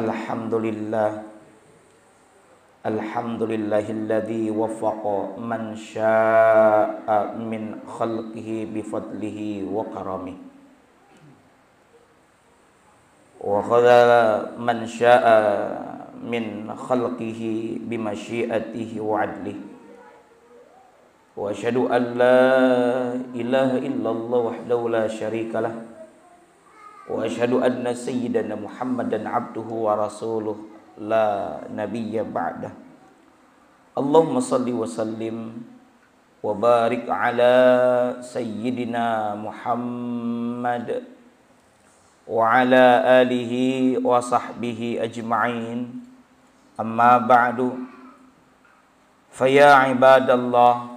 Alhamdulillah. Alhamdulillahilladzi waffaqa man syaa'a min khalqihi bifadlihi wa karamihi wa khadha man syaa'a min khalqihi bimasyiatihi wa adlihi wa asyhadu an la ilaha illallah wahdahu la syarika lah wa asyhadu anna sayyidana Muhammadan abduhu wa rasuluh la nabiyya ba'dah. Allahumma salli wa sallim wa barik ala sayyidina Muhammad wa ala alihi wa sahbihi ajma'in. Amma ba'du, faya ibadallah,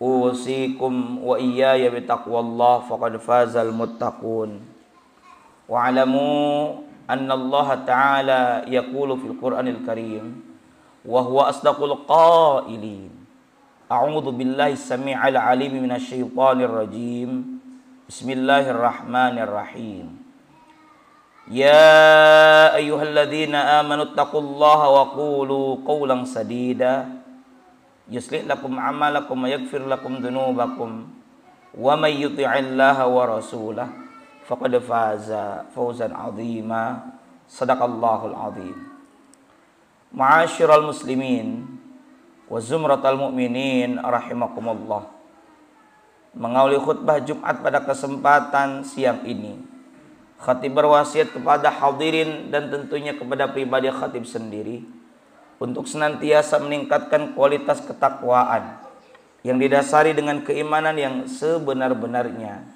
usikum wa iyaya bitaqwallah faqad fazal muttaqun. Wa'alamu anna Allah Ta'ala yaqulu fil Qur'anil Karim wa huwa asdaqul qailin. A'udzu billahi samii'il 'aliim minasy syaithaanir rajiim. Bismillahirrahmanirrahim. Ya ayyuhalladzina amanu taqullaha wa qulu qawlan sadida yuslih lakum a'malakum wa yaghfir lakum dzunubakum wa may yuti'illaha wa rasulahu faqad faza fawzan 'azima. Shadaqallahul 'azim. Ma'asyiral muslimin wa zumratal mu'minin rahimakumullah. Mengawali khutbah Jumat pada kesempatan siang ini, khatib berwasiat kepada hadirin dan tentunya kepada pribadi khatib sendiri untuk senantiasa meningkatkan kualitas ketakwaan yang didasari dengan keimanan yang sebenar-benarnya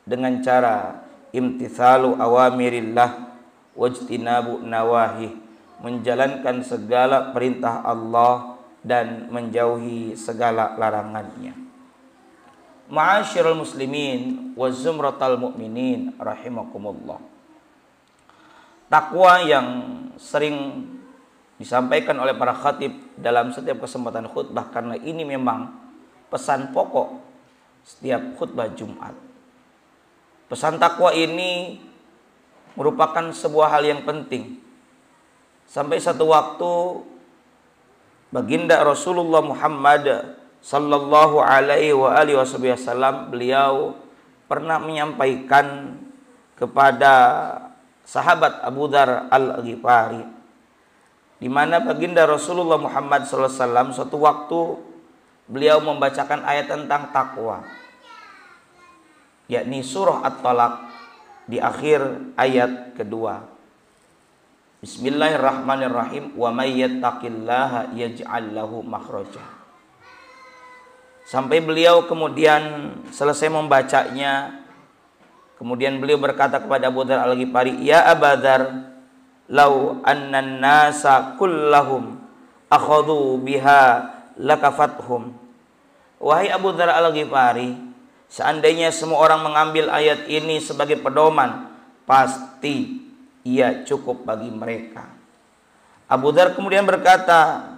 dengan cara imtithalu awamirillah wajtinabu nawahi, menjalankan segala perintah Allah dan menjauhi segala larangannya. Ma'asyiral muslimin wa zumratal mu'minin rahimakumullah. Takwa yang sering disampaikan oleh para khatib dalam setiap kesempatan khutbah, karena ini memang pesan pokok setiap khutbah Jumat. Pesan takwa ini merupakan sebuah hal yang penting. Sampai satu waktu baginda Rasulullah Muhammad sallallahu alaihi wa alihi wasallam, beliau pernah menyampaikan kepada sahabat Abu Dzar Al-Ghifari, di mana baginda Rasulullah Muhammad sallallahu alaihi wasallam suatu waktu beliau membacakan ayat tentang takwa, yakni surah At-Talaq di akhir ayat kedua. Bismillahirrahmanirrahim. Wa may yattaqillaha yaj'al lahu makhraja. Sampai beliau kemudian selesai membacanya, kemudian beliau berkata kepada Abu Dzar Al-Ghifari, ya Abu Dzar, law annan nasa kullahum akhadhu biha lakafathum. Wahai Abu Dzar Al-Ghifari, seandainya semua orang mengambil ayat ini sebagai pedoman, pasti ia cukup bagi mereka. Abu Dzar kemudian berkata,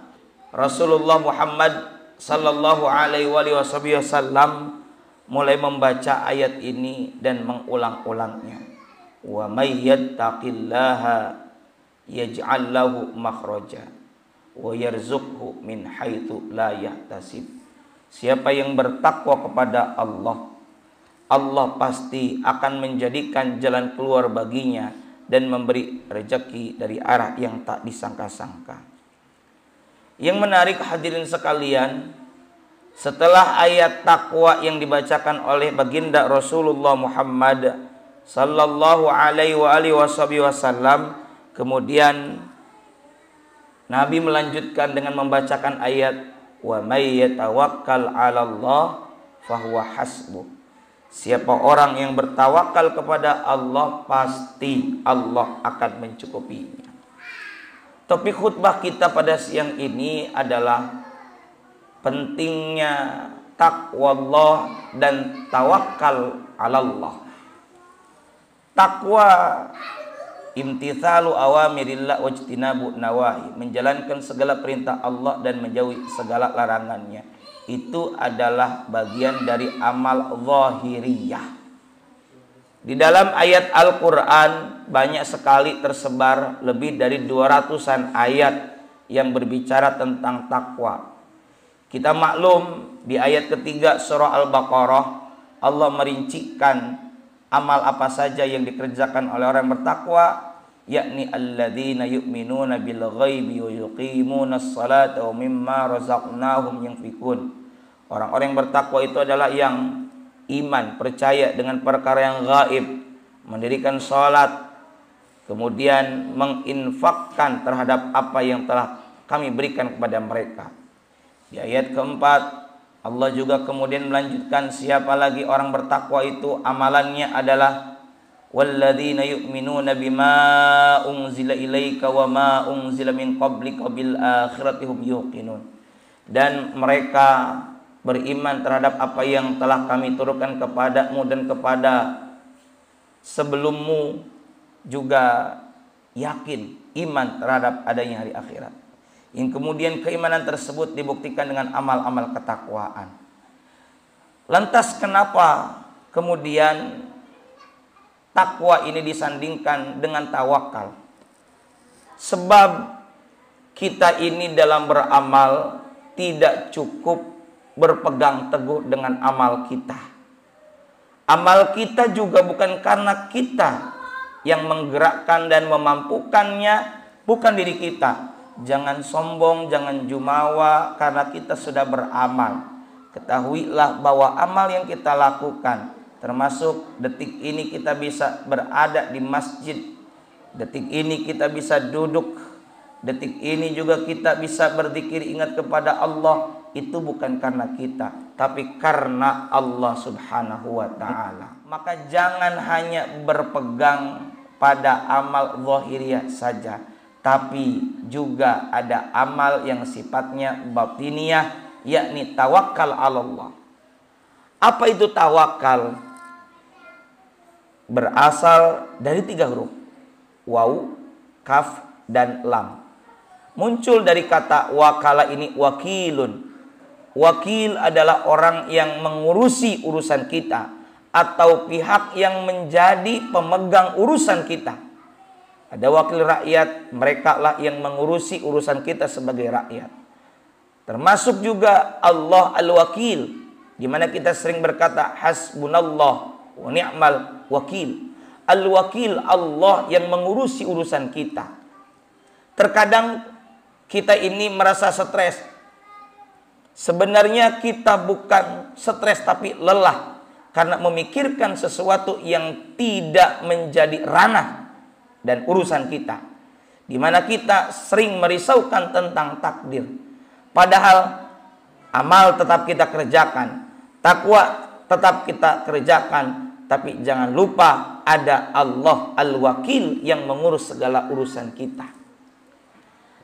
Rasulullah Muhammad sallallahu alaihi wasallam mulai membaca ayat ini dan mengulang-ulangnya. Wa may yattaqillaha yaj'al lahu makhraja wa yarzuqhu min haitsu la yahtasib. Siapa yang bertakwa kepada Allah, Allah pasti akan menjadikan jalan keluar baginya dan memberi rezeki dari arah yang tak disangka-sangka. Yang menarik hadirin sekalian, setelah ayat takwa yang dibacakan oleh baginda Rasulullah Muhammad sallallahu alaihi wasallam, kemudian Nabi melanjutkan dengan membacakan ayat wa may yatawakkal 'alallah fahuwa hasbuh. Siapa orang yang bertawakal kepada Allah, pasti Allah akan mencukupinya. Topik khutbah kita pada siang ini adalah pentingnya takwa Allah dan tawakal 'alallah. Takwa imtithalu awamirillah wajtinabu nawahi, menjalankan segala perintah Allah dan menjauhi segala larangannya. Itu adalah bagian dari amal zahiriyah. Di dalam ayat Al-Quran banyak sekali tersebar lebih dari 200-an ayat yang berbicara tentang takwa. Kita maklum di ayat ketiga surah Al-Baqarah Allah merincikan amal apa saja yang dikerjakan oleh orang yang bertakwa, yakni alladzina yu'minuna bil ghaibi wa yuqimunas salata wa mimma razaqnahum yunfikun. Orang-orang yang bertakwa itu adalah yang iman, percaya dengan perkara yang gaib, mendirikan salat, kemudian menginfakkan terhadap apa yang telah kami berikan kepada mereka. Di ayat keempat Allah juga kemudian melanjutkan siapa lagi orang bertakwa itu, amalannya adalah walladzina yu'minuna bima unzila ilaika wa ma unzila min qablika bil akhirati hum yuqinun. Dan mereka beriman terhadap apa yang telah kami turunkan kepadamu dan kepada sebelummu, juga yakin iman terhadap adanya hari akhirat. Yang kemudian keimanan tersebut dibuktikan dengan amal-amal ketakwaan. Lantas kenapa kemudian takwa ini disandingkan dengan tawakal? Sebab kita ini dalam beramal tidak cukup berpegang teguh dengan amal kita. Amal kita juga bukan karena kita yang menggerakkan dan memampukannya, bukan diri kita. Jangan sombong, jangan jumawa karena kita sudah beramal. Ketahuilah bahwa amal yang kita lakukan, termasuk detik ini kita bisa berada di masjid, detik ini kita bisa duduk, detik ini juga kita bisa berzikir ingat kepada Allah, itu bukan karena kita, tapi karena Allah Subhanahu wa ta'ala. Maka jangan hanya berpegang pada amal zahiriyah saja, tapi juga ada amal yang sifatnya batiniyah, yakni tawakal ala Allah. Apa itu tawakal? Berasal dari 3 huruf, waw, kaf, dan lam. Muncul dari kata wakala ini wakilun. Wakil adalah orang yang mengurusi urusan kita, atau pihak yang menjadi pemegang urusan kita. Ada wakil rakyat, mereka lah yang mengurusi urusan kita sebagai rakyat. Termasuk juga Allah Al-Wakil, di mana kita sering berkata hasbunallah wa ni'mal wakil. Al-Wakil Allah yang mengurusi urusan kita. Terkadang kita ini merasa stres. Sebenarnya kita bukan stres tapi lelah karena memikirkan sesuatu yang tidak menjadi ranah dan urusan kita, di mana kita sering merisaukan tentang takdir. Padahal amal tetap kita kerjakan, takwa tetap kita kerjakan, tapi jangan lupa ada Allah Al-Wakil yang mengurus segala urusan kita.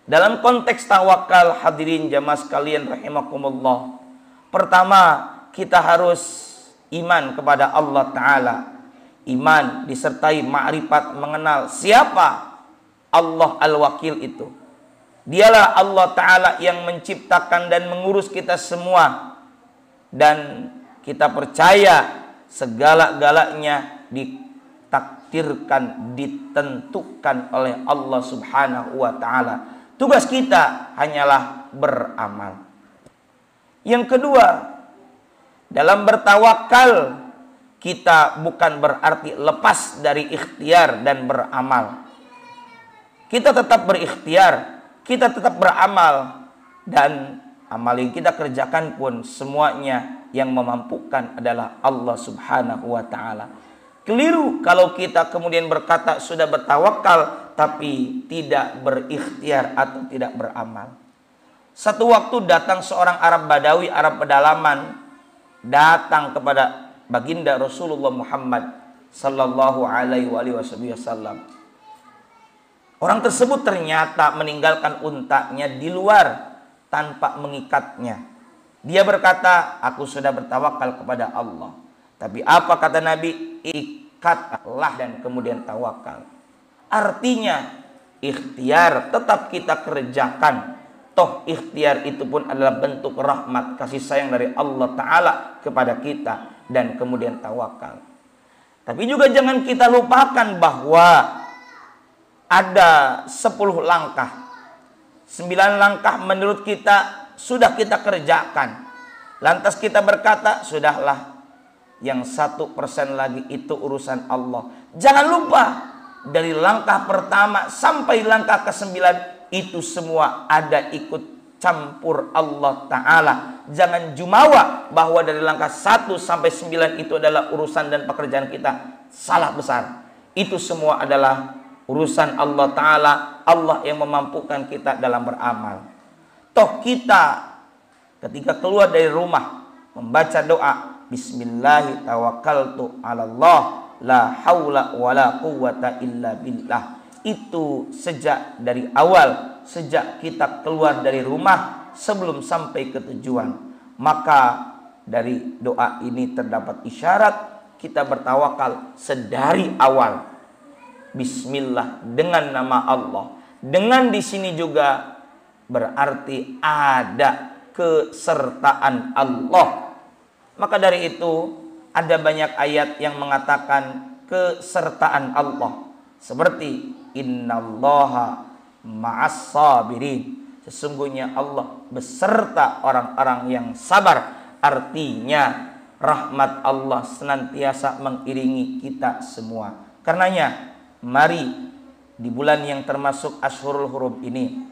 Dalam konteks tawakal, hadirin jamaah sekalian rahimakumullah, pertama kita harus iman kepada Allah Ta'ala. Iman disertai ma'rifat, mengenal siapa Allah Al-Wakil itu. Dialah Allah Ta'ala yang menciptakan dan mengurus kita semua. Dan kita percaya segala-galanya ditakdirkan, ditentukan oleh Allah Subhanahu wa Ta'ala. Tugas kita hanyalah beramal. Yang kedua, dalam bertawakal kita bukan berarti lepas dari ikhtiar dan beramal. Kita tetap berikhtiar, kita tetap beramal, dan amal yang kita kerjakan pun semuanya yang memampukan adalah Allah Subhanahu wa Ta'ala. Keliru kalau kita kemudian berkata sudah bertawakal tapi tidak berikhtiar atau tidak beramal. Satu waktu datang seorang Arab Badawi, Arab pedalaman, datang kepada baginda Rasulullah Muhammad sallallahu alaihi wasallam. Orang tersebut ternyata meninggalkan untanya di luar tanpa mengikatnya. Dia berkata, aku sudah bertawakal kepada Allah. Tapi apa kata Nabi? Ikatlah dan kemudian tawakal. Artinya ikhtiar tetap kita kerjakan. Toh ikhtiar itu pun adalah bentuk rahmat kasih sayang dari Allah Ta'ala kepada kita. Dan kemudian tawakal. Tapi juga jangan kita lupakan bahwa ada 10 langkah. 9 langkah menurut kita sudah kita kerjakan. Lantas kita berkata, sudahlah, yang 1% lagi itu urusan Allah. Jangan lupa, dari langkah pertama sampai langkah ke-9 itu semua ada ikut campur Allah Ta'ala. Jangan jumawa bahwa dari langkah 1 sampai 9 itu adalah urusan dan pekerjaan kita. Salah besar. Itu semua adalah urusan Allah Ta'ala. Allah yang memampukan kita dalam beramal. Toh kita ketika keluar dari rumah membaca doa, Bismillahi tawakkaltu 'alallah la haula wala quwwata illa billah. Itu sejak dari awal, sejak kita keluar dari rumah sebelum sampai ke tujuan. Maka dari doa ini terdapat isyarat kita bertawakal sedari awal. Bismillah, dengan nama Allah. Dengan di sini juga berarti ada kesertaan Allah. Maka dari itu ada banyak ayat yang mengatakan kesertaan Allah. Seperti innallaha ma'as sabirin. Sesungguhnya Allah beserta orang-orang yang sabar. Artinya rahmat Allah senantiasa mengiringi kita semua. Karenanya mari di bulan yang termasuk Ashhurul Hurum ini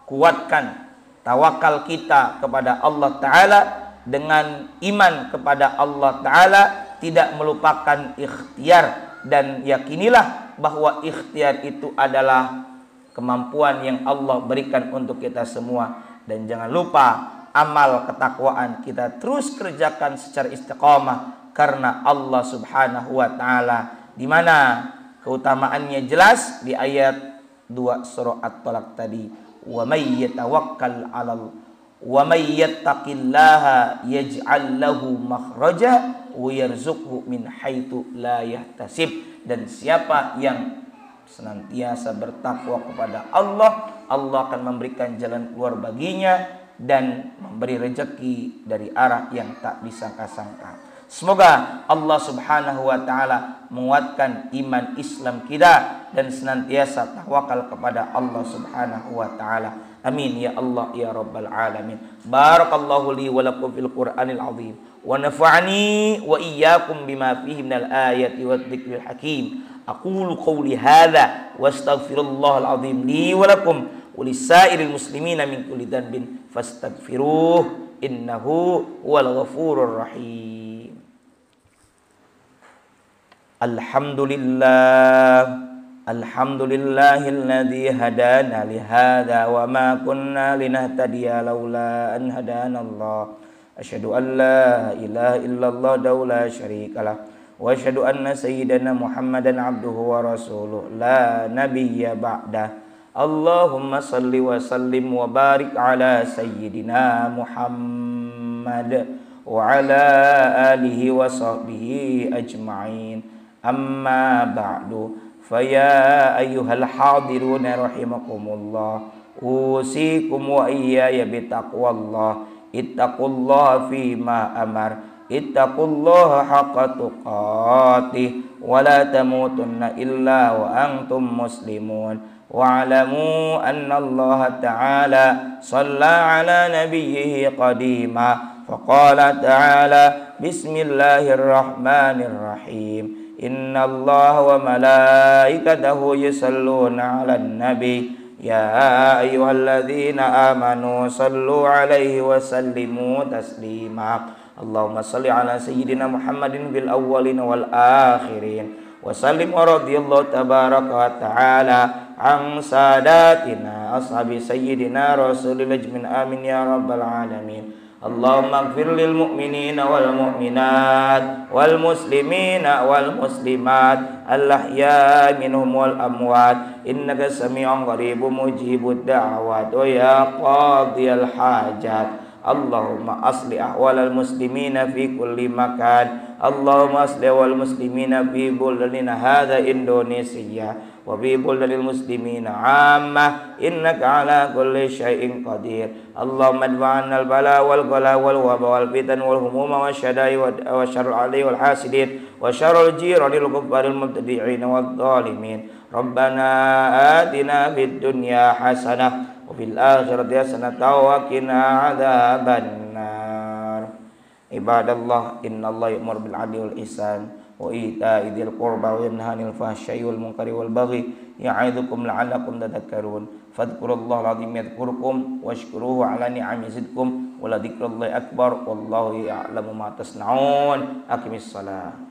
kuatkan tawakal kita kepada Allah Ta'ala dengan iman kepada Allah Ta'ala, tidak melupakan ikhtiar, dan yakinilah bahwa ikhtiar itu adalah kemampuan yang Allah berikan untuk kita semua. Dan jangan lupa amal ketakwaan kita terus kerjakan secara istiqamah karena Allah Subhanahu wa Ta'ala, di mana keutamaannya jelas di ayat 2 surah At-Talaq tadi. Wa may yatawakkal 'alal wa may yattaqillaha yaj'al lahu makhraja wa yarzuqhu min haitsu la yahtasib. Dan siapa yang senantiasa bertakwa kepada Allah, Allah akan memberikan jalan keluar baginya dan memberi rezeki dari arah yang tak disangka-sangka. Semoga Allah Subhanahu wa Ta'ala menguatkan iman Islam kita dan senantiasa tawakal kepada Allah Subhanahu wa Ta'ala. Amin ya Allah ya Rabbal Alamin. Barakallahu li wa lakum fil Qur'anil azim wa nafa'ani wa iyyakum bima fihi minal ayati wadh-dhikril hakim. Aqulu qawli hadza wa astaghfirullahal azim li wa lakum wa lisairil muslimina min kulli dhanbin fastaghfiruh innahu huwal ghafurur rahim. Alhamdulillahilladzi hadana li hadza wa ma kunna linahtadiya laula an hadanallah. Asyhadu an la ilaha illallah la syarikalah wa asyhadu anna sayyidana Muhammadan abduhu wa rasuluh la nabiyya ba'dah. Allahumma salli wa sallim wa barik ala sayyidina Muhammad wa ala alihi wa sahbihi ajma'in. Amma ba'du, faya ayyuhal hadiruna rahimakumullah, usikum wa iyaya bitaqwallah. Ittaqullaha fima amar, ittaqullaha haqqa tuqatih, wa la tamutunna illa wa antum muslimun. Wa'alamu anna Allah ta'ala shalla ala nabiyyihi qadima, faqala ta'ala bismillahirrahmanirrahim. Inna Allah wa malaikatahu yusalluna 'alan nabi ya ayyuhalladzina amanu sallu 'alaihi wa sallimu taslima. Allahumma salli 'ala sayyidina Muhammadin bil awwalin wal akhirin wa sallim wa radhiyallahu tabaraka wa ta'ala an sadatina ashabi sayyidina rasulil ajmin. Amin ya rabbal alamin. Allahumma ighfir lil mu'minina wal mu'minat wal muslimina wal muslimat al-ahya'i minhum wal amwat innaka sami'un qaribun mujibud da'awat wa ya qadhiyal hajat. Allahumma asli ahwalal muslimina fi kulli makan. Allahumma asli wal muslimina fi buldina hadha Indonesia wa fi buldil muslimina amma innaka ala kulli syai'in qadir. Allahumma adfa'na al bala wal ghala wal waba wal fitan wal humuma wasyadai wa syarrul ali wal hasidin wa syarrul jiranil kuffaril mubtadi'in wal zalimin. Rabbana atina fid dunya hasanah wa fil akhirati hasanah wa qina adzabannar. Ibadallah, innallaha ya'muru bil 'adli wal ihsan wa ita'i dzil qurba wa yanha 'anil fahsya'i wal munkari wal baghi ya'idzukum la'allakum tadhakkarun. Fadhkurullahal 'azim yadhkurkum washkuruhu 'ala ni'amihi yazidkum wa la dzikrullahi akbar wallahu ya'lamu ma tasna'un. Aqimissalah.